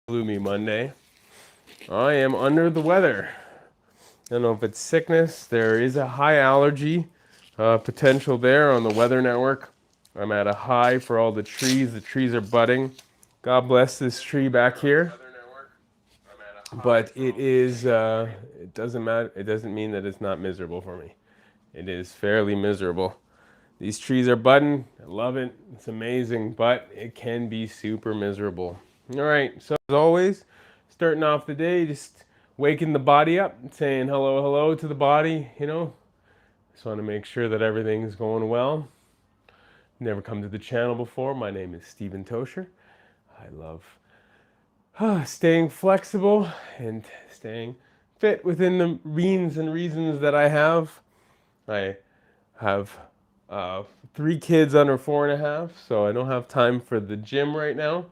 Gloomy Monday. I am under the weather. I don't know if it's sickness. There is a high allergy potential there on the weather network. I'm at a high for all the trees. The trees are budding. God bless this tree back here. But it doesn't matter. It doesn't mean that it's not miserable for me. It is fairly miserable. These trees are budding. I love it. It's amazing, but it can be super miserable. All right, so as always, starting off the day, just waking the body up, saying hello, hello to the body, Just want to make sure that everything's going well. Never come to the channel before. My name is Stephen Tocher. I love staying flexible and staying fit within the means and reasons that I have. I have 3 kids under 4.5, so I don't have time for the gym right now.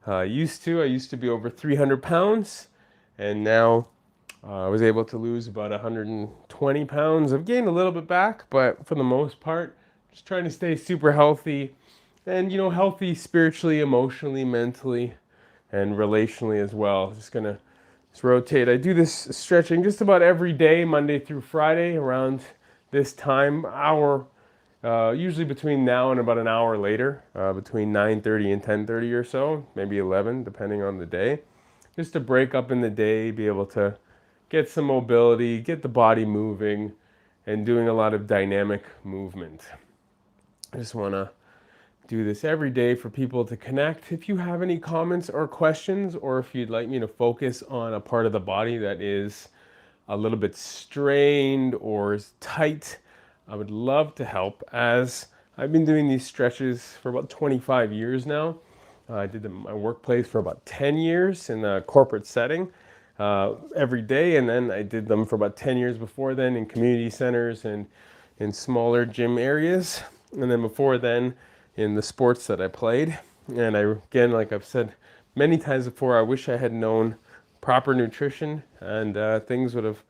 I used to be over 300 pounds, and now I was able to lose about 120 pounds. I've gained a little bit back, but for the most part, just trying to stay super healthy, and healthy spiritually, emotionally, mentally, and relationally as well. Just gonna rotate. I do this stretching just about every day, Monday through Friday, around this time, usually between now and about an hour later, between 9:30 and 10:30 or so, maybe 11, depending on the day, just to break up in the day, be able to get some mobility, get the body moving, and doing a lot of dynamic movement. I just want to do this every day for people to connect. If you have any comments or questions, or if you'd like me to focus on a part of the body that is a little bit strained or is tight, I would love to help, as I've been doing these stretches for about 25 years now. I did them in my workplace for about 10 years in a corporate setting every day, and then I did them for about 10 years before then in community centers and in smaller gym areas, and then before then in the sports that I played. And again, like I've said many times before, I wish I had known proper nutrition, and things would have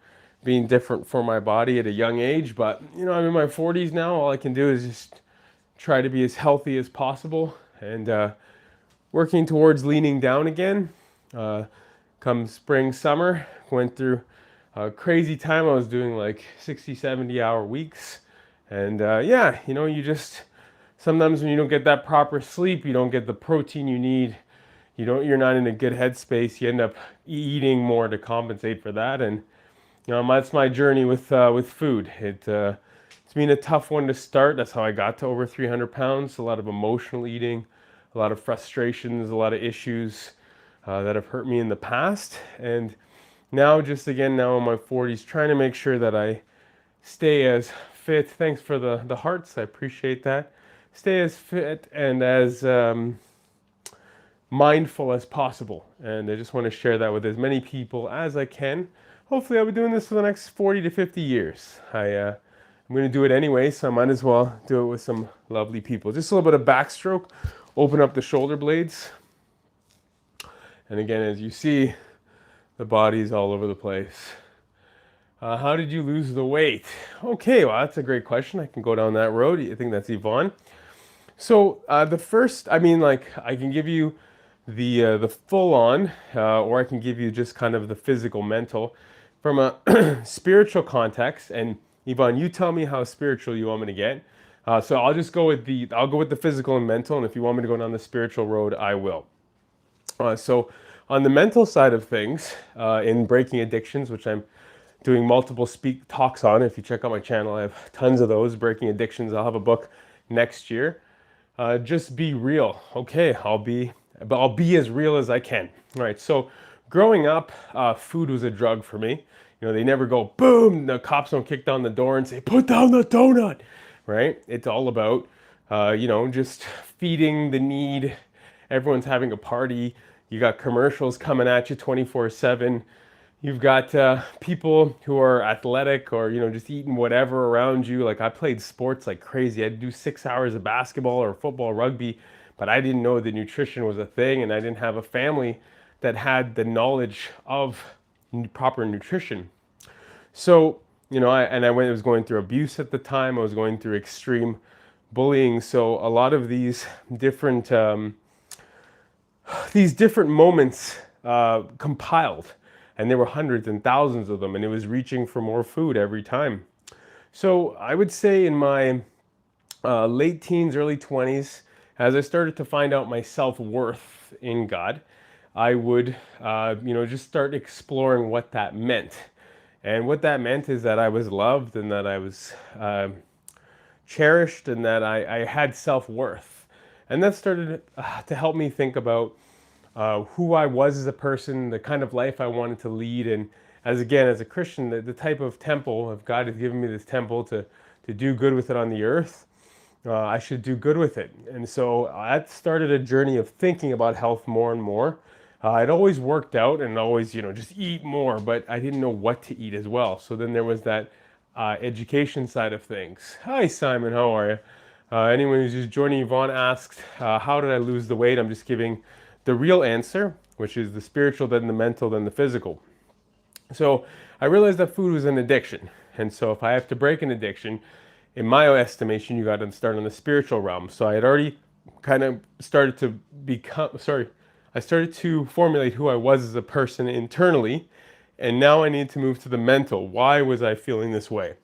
been different for my body at a young age. But I'm in my 40s now. All I can do is just try to be as healthy as possible, and working towards leaning down again. Come spring, summer, went through a crazy time. I was doing like 60, 70-hour weeks. And you just, sometimes when you don't get that proper sleep, you don't get the protein you need, you're not in a good headspace, you end up eating more to compensate for that. And that's my journey with food. It's been a tough one to start. That's how I got to over 300 pounds. A lot of emotional eating, a lot of frustrations, a lot of issues that have hurt me in the past. And now, just again, now in my 40s, trying to make sure that I stay as fit. Thanks for the hearts. I appreciate that. Stay as fit and as mindful as possible. And I just want to share that with as many people as I can. Hopefully I'll be doing this for the next 40 to 50 years. I'm going to do it anyway, so I might as well do it with some lovely people. Just a little bit of backstroke. Open up the shoulder blades. And again, as you see, the body's all over the place. How did you lose the weight? Okay, well, that's a great question. I can go down that road. I think that's Yvonne. So the first, I can give you the full on, or I can give you just kind of the physical, mental, from a spiritual context. And Yvonne, you tell me how spiritual you want me to get. So I'll just go with the physical and mental, and if you want me to go down the spiritual road, I will. So on the mental side of things, in breaking addictions, which I'm doing multiple talks on. If you check out my channel, I have tons of those, breaking addictions. I'll have a book next year. Just be real. Okay, I'll be as real as I can. All right, so growing up, food was a drug for me. They never go, boom, the cops don't kick down the door and say, put down the donut, right? It's all about, just feeding the need. Everyone's having a party. You got commercials coming at you 24/7. You've got people who are athletic or, just eating whatever around you. Like I played sports like crazy. I had to do 6 hours of basketball or football, rugby, but I didn't know that nutrition was a thing, and I didn't have a family that had the knowledge of proper nutrition. So, I was going through abuse at the time. I was going through extreme bullying. So a lot of these different moments compiled, and there were hundreds and thousands of them, and it was reaching for more food every time. So I would say in my late teens, early 20s, as I started to find out my self-worth in God, I would, just start exploring what that meant. And what that meant is that I was loved and that I was cherished and that I had self-worth. And that started to help me think about who I was as a person, the kind of life I wanted to lead, and as a Christian, the type of temple, if God has given me this temple to do good with it on the earth, I should do good with it. And so that started a journey of thinking about health more and more. I'd always worked out and always, just eat more, but I didn't know what to eat as well. So then there was that education side of things. Hi, Simon, how are you? Anyone who's just joining, Yvonne asked, how did I lose the weight? I'm just giving the real answer, which is the spiritual, then the mental, then the physical. So I realized that food was an addiction. And so if I have to break an addiction, in my estimation, you got to start on the spiritual realm. So I had already kind of started to I started to formulate who I was as a person internally, and now I need to move to the mental. Why was I feeling this way?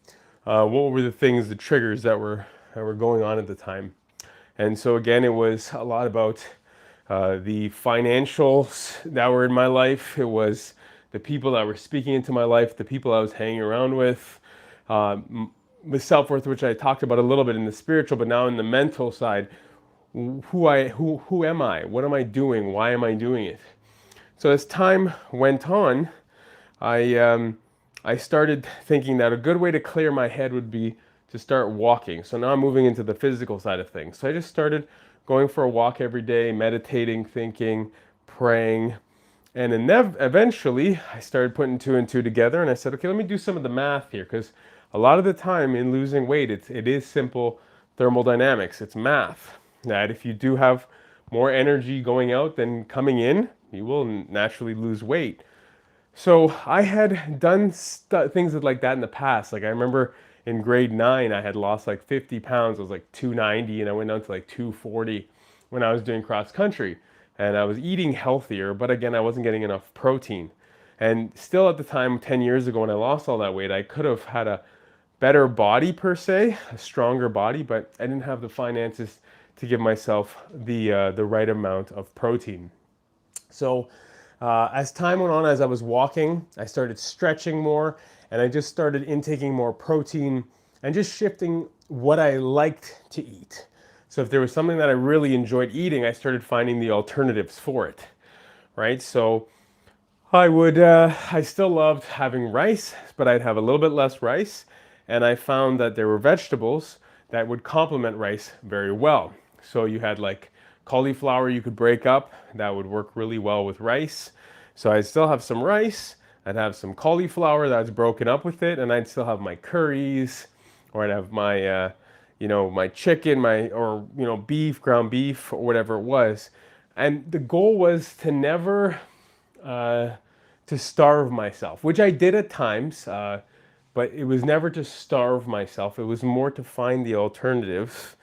What were the things, the triggers that were going on at the time? And so again, it was a lot about the financials that were in my life. It was the people that were speaking into my life, the people I was hanging around with, the self-worth, which I talked about a little bit in the spiritual, but now in the mental side, who am I? What am I doing? Why am I doing it? So as time went on, I started thinking that a good way to clear my head would be to start walking. So now I'm moving into the physical side of things. So I just started going for a walk every day, meditating, thinking, praying. And then eventually I started putting two and two together, and I said, okay, let me do some of the math here, because a lot of the time in losing weight, it is simple thermodynamics. It's math. That if you do have more energy going out than coming in, you will naturally lose weight. So I had done things like that in the past. Like I remember in grade 9, I had lost like 50 pounds. I was like 290, and I went down to like 240 when I was doing cross country. And I was eating healthier, but again, I wasn't getting enough protein. And still at the time, 10 years ago, when I lost all that weight, I could have had a better body per se, a stronger body, but I didn't have the finances to give myself the right amount of protein. So as time went on, as I was walking, I started stretching more, and I just started intaking more protein and just shifting what I liked to eat. So if there was something that I really enjoyed eating, I started finding the alternatives for it, right? So I still loved having rice, but I'd have a little bit less rice, and I found that there were vegetables that would complement rice very well. So you had like cauliflower you could break up, that would work really well with rice. So I'd still have some rice, I'd have some cauliflower that's broken up with it, and I'd still have my curries, or I'd have my, my chicken, beef, ground beef, or whatever it was. And the goal was to never to starve myself, which I did at times, but it was never to starve myself. It was more to find the alternatives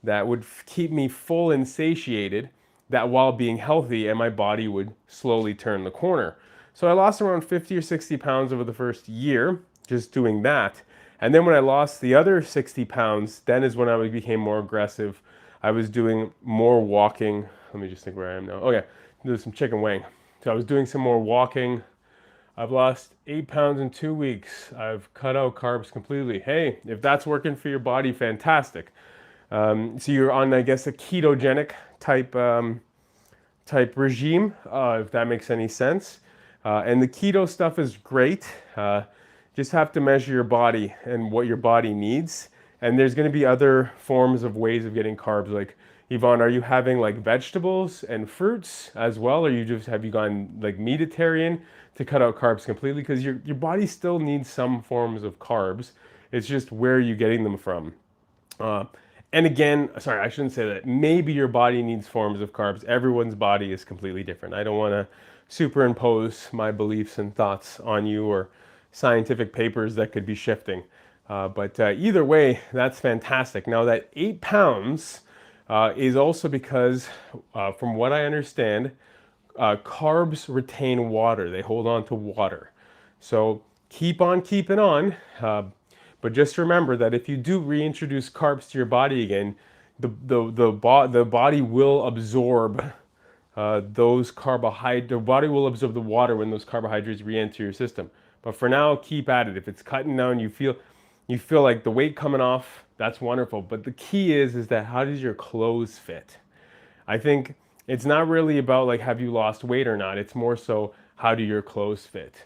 that would keep me full and satiated, that while being healthy, and my body would slowly turn the corner. So I lost around 50 or 60 pounds over the first year, just doing that. And then when I lost the other 60 pounds, then is when I became more aggressive. I was doing more walking. Let me just think where I am now. Oh yeah, do some chicken wing. So I was doing some more walking. I've lost 8 pounds in 2 weeks. I've cut out carbs completely. Hey, if that's working for your body, fantastic. So you're on, I guess, a ketogenic type regime, if that makes any sense. And the keto stuff is great. Just have to measure your body and what your body needs. And there's going to be other forms of ways of getting carbs. Like, Yvonne, are you having like vegetables and fruits as well? Or have you gone like meatitarian to cut out carbs completely? Because your body still needs some forms of carbs. It's just where are you getting them from? And again, sorry, I shouldn't say that. Maybe your body needs forms of carbs. Everyone's body is completely different. I don't want to superimpose my beliefs and thoughts on you or scientific papers that could be shifting. But either way, that's fantastic. Now that 8 pounds is also because, from what I understand, carbs retain water. They hold on to water. So keep on keeping on. But just remember that if you do reintroduce carbs to your body again, the body will absorb those carbohydrates. The body will absorb the water when those carbohydrates re-enter your system. But for now, keep at it. If it's cutting down, you feel like the weight coming off, that's wonderful. But the key is that how does your clothes fit? I think it's not really about like have you lost weight or not. It's more so how do your clothes fit.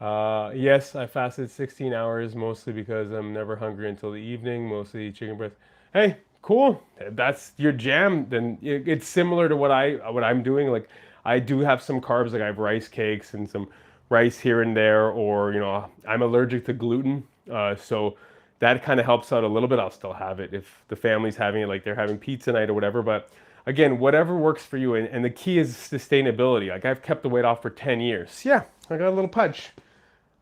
Yes, I fasted 16 hours mostly because I'm never hungry until the evening. Mostly chicken breast. Hey, cool. That's your jam. Then it's similar to what I'm doing. Like I do have some carbs. Like I have rice cakes and some rice here and there. Or I'm allergic to gluten, so that kind of helps out a little bit. I'll still have it if the family's having it, like they're having pizza night or whatever. But again, whatever works for you. And the key is sustainability. Like I've kept the weight off for 10 years. Yeah, I got a little punch.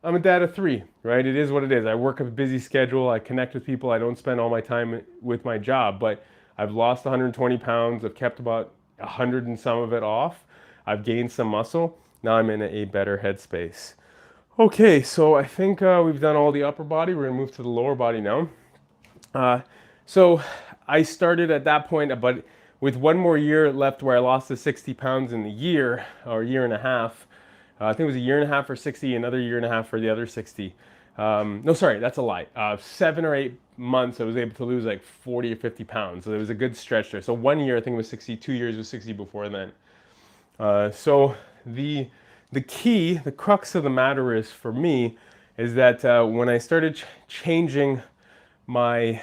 I'm a dad of 3, right? It is what it is. I work a busy schedule. I connect with people. I don't spend all my time with my job, but I've lost 120 pounds. I've kept about 100 and some of it off. I've gained some muscle. Now I'm in a better headspace. Okay, so I think we've done all the upper body. We're gonna move to the lower body now. So I started at that point, but with one more year left where I lost the 60 pounds in the year or year and a half. I think it was a year and a half for 60, another year and a half for the other 60. No, sorry, that's a lie. 7 or 8 months, I was able to lose like 40 or 50 pounds. So there was a good stretch there. So 1 year, I think it was 60. 2 years was 60 before then. So the key, the crux of the matter is for me, is that when I started changing my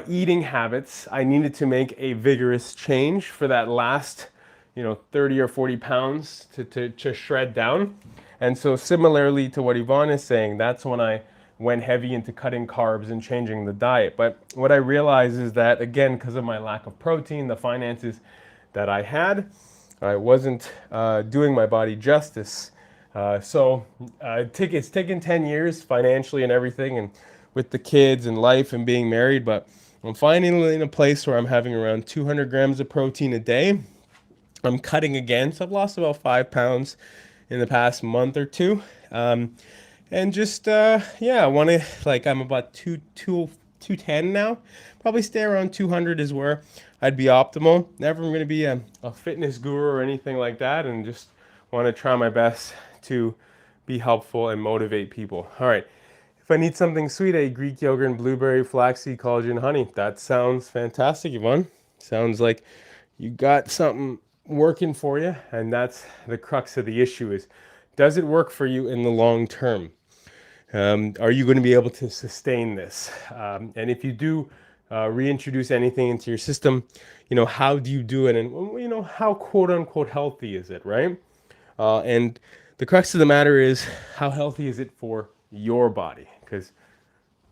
eating habits, I needed to make a vigorous change for that last 30 or 40 pounds to shred down. And so similarly to what Yvonne is saying, that's when I went heavy into cutting carbs and changing the diet. But what I realized is that, again, because of my lack of protein, the finances that I had, I wasn't doing my body justice. So it's taken 10 years financially and everything, and with the kids and life and being married, but I'm finally in a place where I'm having around 200 grams of protein a day. I'm cutting again, so I've lost about 5 pounds in the past month or two. And just, I want to, like, I'm about 210 now. Probably stay around 200 is where I'd be optimal. Never going to be a fitness guru or anything like that, and just want to try my best to be helpful and motivate people. All right. If I need something sweet, I eat Greek yogurt and blueberry, flaxseed, collagen, honey. That sounds fantastic, Yvonne. Sounds like you got something working for you, and that's the crux of the issue is, does it work for you in the long term? Are you going to be able to sustain this? And if you do reintroduce anything into your system, how do you do it? And, how quote unquote healthy is it, right? And the crux of the matter is, how healthy is it for your body? Because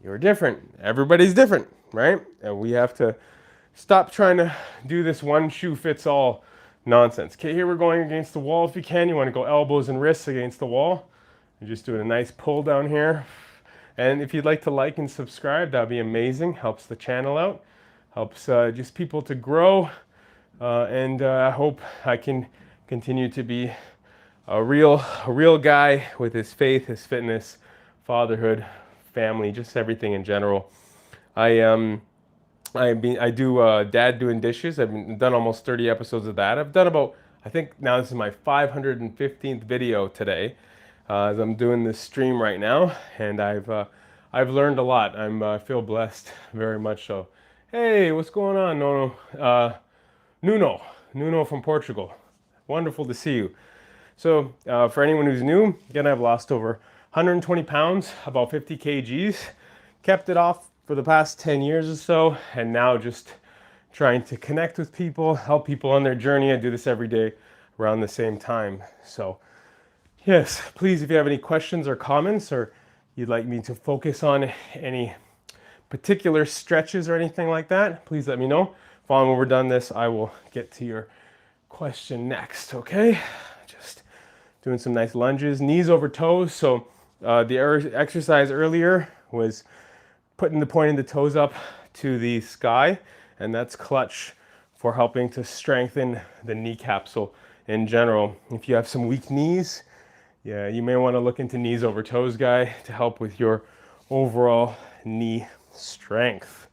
you're different. Everybody's different, right? And we have to stop trying to do this one shoe fits all nonsense. Okay, here we're going against the wall. If you can, you want to go elbows and wrists against the wall. You're just doing a nice pull down here. And if you'd like to like and subscribe, that'd be amazing. Helps the channel out. Helps just people to grow. And I hope I can continue to be a real guy with his faith, his fitness, fatherhood, family, just everything in general. I do dad doing dishes. I've done almost 30 episodes of that. I've done about, I think now this is my 515th video today, as I'm doing this stream right now, and I've learned a lot. I feel blessed very much so. Hey, what's going on, Nuno from Portugal. Wonderful to see you. So for anyone who's new, again, I've lost over 120 pounds, about 50 kgs, kept it off for the past 10 years or so, and now just trying to connect with people, help people on their journey. I do this every day around the same time. So yes, please, if you have any questions or comments, or you'd like me to focus on any particular stretches or anything like that, please let me know. Following when we're done this, I will get to your question next, okay? Just doing some nice lunges, knees over toes. So the exercise earlier was pointing the toes up to the sky, and that's clutch for helping to strengthen the knee capsule in general. If you have some weak knees, yeah, you may want to look into knees over toes guy to help with your overall knee strength.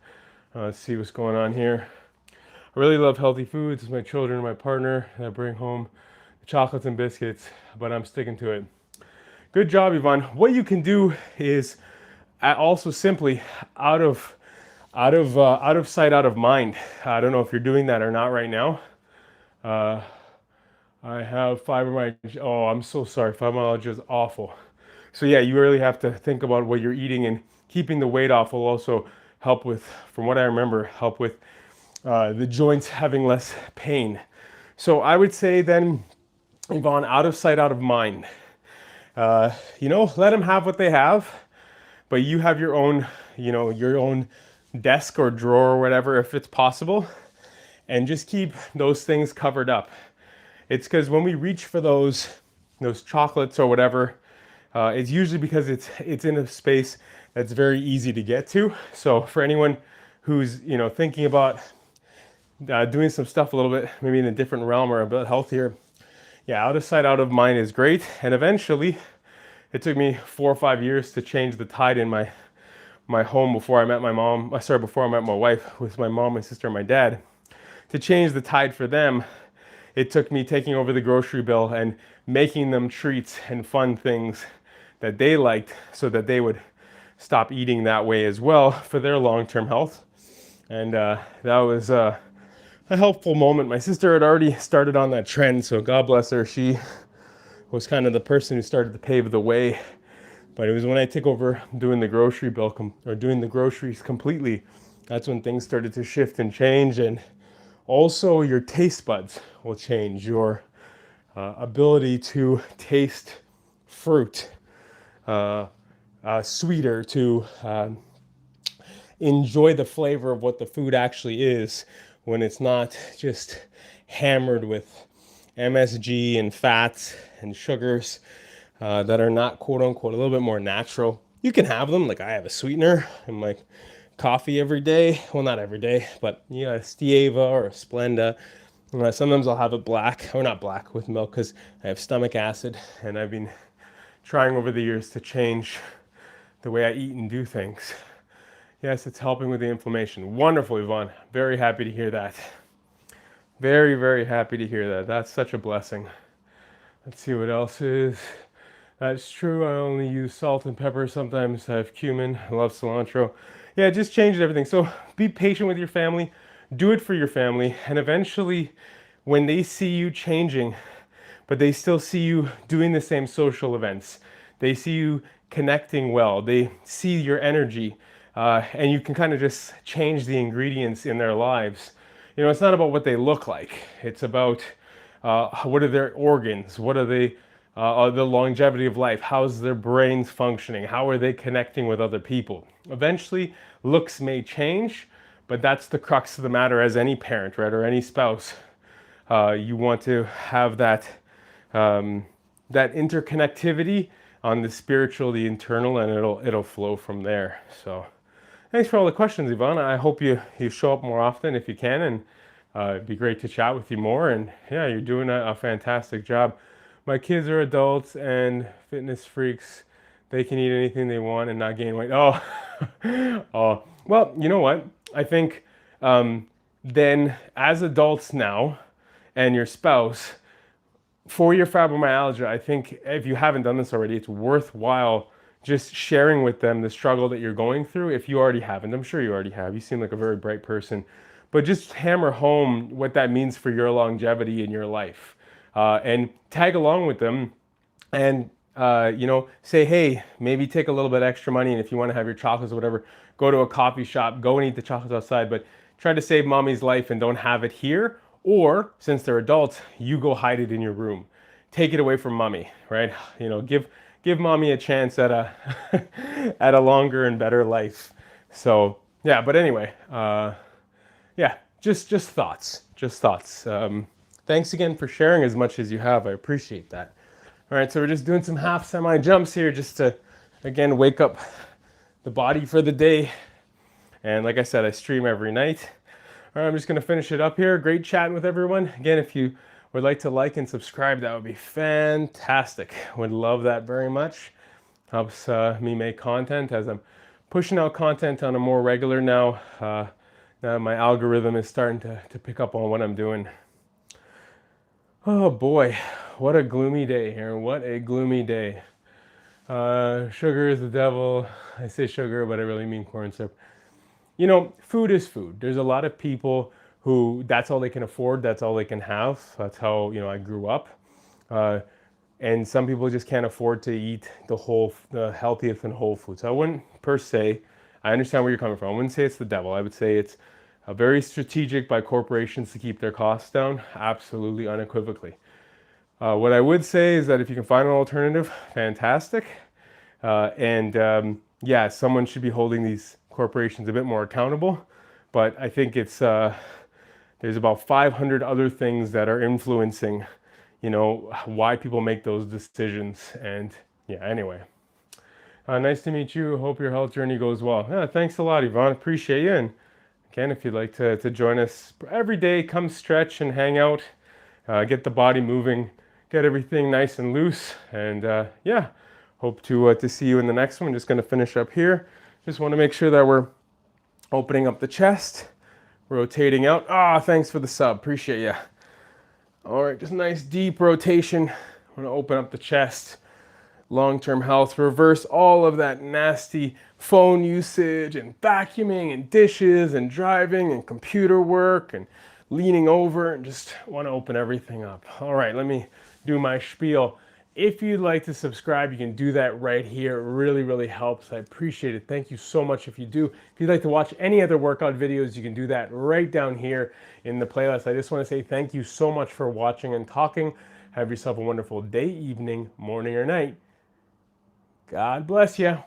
Let's see what's going on here. I really love healthy foods. It's my children and my partner that bring home the chocolates and biscuits, but I'm sticking to it. Good job, Yvonne. What you can do is also simply out of sight, out of mind. I don't know if you're doing that or not right now. I have fibromyalgia. Oh, I'm so sorry. Fibromyalgia is awful. So yeah, you really have to think about what you're eating, and keeping the weight off will also help with, from what I remember, help with the joints having less pain. So I would say then, Yvonne, out of sight, out of mind. Let them have what they have, but you have your own, your own desk or drawer or whatever, if it's possible, and just keep those things covered up. It's because when we reach for those chocolates or whatever, it's usually because it's in a space that's very easy to get to. So for anyone who's thinking about doing some stuff a little bit, maybe in a different realm or a bit healthier, yeah, out of sight, out of mind is great. And eventually, it took me 4 or 5 years to change the tide in my home before I met my mom. Before I met my wife, with my mom, my sister, and my dad. To change the tide for them, it took me taking over the grocery bill and making them treats and fun things that they liked, so that they would stop eating that way as well for their long-term health. And that was a helpful moment. My sister had already started on that trend, so God bless her. She was kind of the person who started to pave the way. But it was when I took over doing the grocery bill or doing the groceries completely, that's when things started to shift and change. And also your taste buds will change. Your ability to taste fruit sweeter, to enjoy the flavor of what the food actually is when it's not just hammered with MSG and fats and sugars that are not, quote unquote, a little bit more natural. You can have them, like I have a sweetener in my coffee every day. Well, not every day, but a Stieva or a Splenda. Sometimes I'll have it black, or not black, with milk, because I have stomach acid, and I've been trying over the years to change the way I eat and do things. Yes, it's helping with the inflammation. Wonderful, Yvonne. Very happy to hear that. Very, very happy to hear that. That's such a blessing. Let's see what else is. That's true. I only use salt and pepper. Sometimes I have cumin. I love cilantro. Yeah, it just changes everything. So be patient with your family. Do it for your family. And eventually, when they see you changing, but they still see you doing the same social events, they see you connecting well, they see your energy, and you can kind of just change the ingredients in their lives. It's not about what they look like. It's about what are their organs, what are they, the longevity of life, how's their brains functioning, how are they connecting with other people. Eventually, looks may change, but that's the crux of the matter as any parent, right, or any spouse. You want to have that interconnectivity on the spiritual, the internal, and it'll flow from there. So thanks for all the questions, Yvonne. I hope you show up more often if you can, and it'd be great to chat with you more. And yeah, you're doing a fantastic job. My kids are adults and fitness freaks. They can eat anything they want and not gain weight. Oh, oh. Well, you know what? I think then as adults now, and your spouse, for your fibromyalgia, I think if you haven't done this already, it's worthwhile just sharing with them the struggle that you're going through. If you already haven't, I'm sure you already have. You seem like a very bright person. But just hammer home what that means for your longevity in your life. And tag along with them and, say, hey, maybe take a little bit extra money. And if you want to have your chocolates or whatever, go to a coffee shop, go and eat the chocolates outside. But try to save mommy's life and don't have it here. Or, since they're adults, you go hide it in your room. Take it away from mommy, right? Give mommy a chance at a at a longer and better life. So yeah, but anyway, yeah, just thoughts, thanks again for sharing as much as you have. I appreciate that. All right, so we're just doing some half semi jumps here, just to again wake up the body for the day. And like I said, I stream every night. All right, I'm just going to finish it up here. Great chatting with everyone. Again, if you would like to like and subscribe, that would be fantastic. Would love that very much. Helps me make content as I'm pushing out content on a more regular now. Now my algorithm is starting to pick up on what I'm doing. Oh boy, what a gloomy day here. What a gloomy day. Sugar is the devil. I say sugar, but I really mean corn syrup. You know, food is food. There's a lot of people who that's all they can afford, that's all they can have. That's how, you know, I grew up. And some people just can't afford to eat the healthiest and whole food. So I wouldn't per se, I understand where you're coming from. I wouldn't say it's the devil. I would say it's very strategic by corporations to keep their costs down, absolutely unequivocally. What I would say is that if you can find an alternative, fantastic. Yeah, someone should be holding these corporations a bit more accountable. But I think it's there's about 500 other things that are influencing, you know, why people make those decisions. And yeah, anyway. Nice to meet you. Hope your health journey goes well. Yeah, thanks a lot, Yvonne. Appreciate you. And again, if you'd like to join us every day, come stretch and hang out, get the body moving, get everything nice and loose. And yeah, hope to see you in the next one. Just going to finish up here. Just want to make sure that we're opening up the chest, rotating out. Ah, thanks for the sub. Appreciate you. All right, just a nice deep rotation. I'm going to open up the chest. Long-term health, reverse all of that nasty phone usage and vacuuming and dishes and driving and computer work and leaning over, and just want to open everything up. All right, let me do my spiel. If you'd like to subscribe, you can do that right here. It really, really helps. I appreciate it. Thank you so much if you do. If you'd like to watch any other workout videos, you can do that right down here in the playlist. I just want to say thank you so much for watching and talking. Have yourself a wonderful day, evening, morning, or night. God bless you.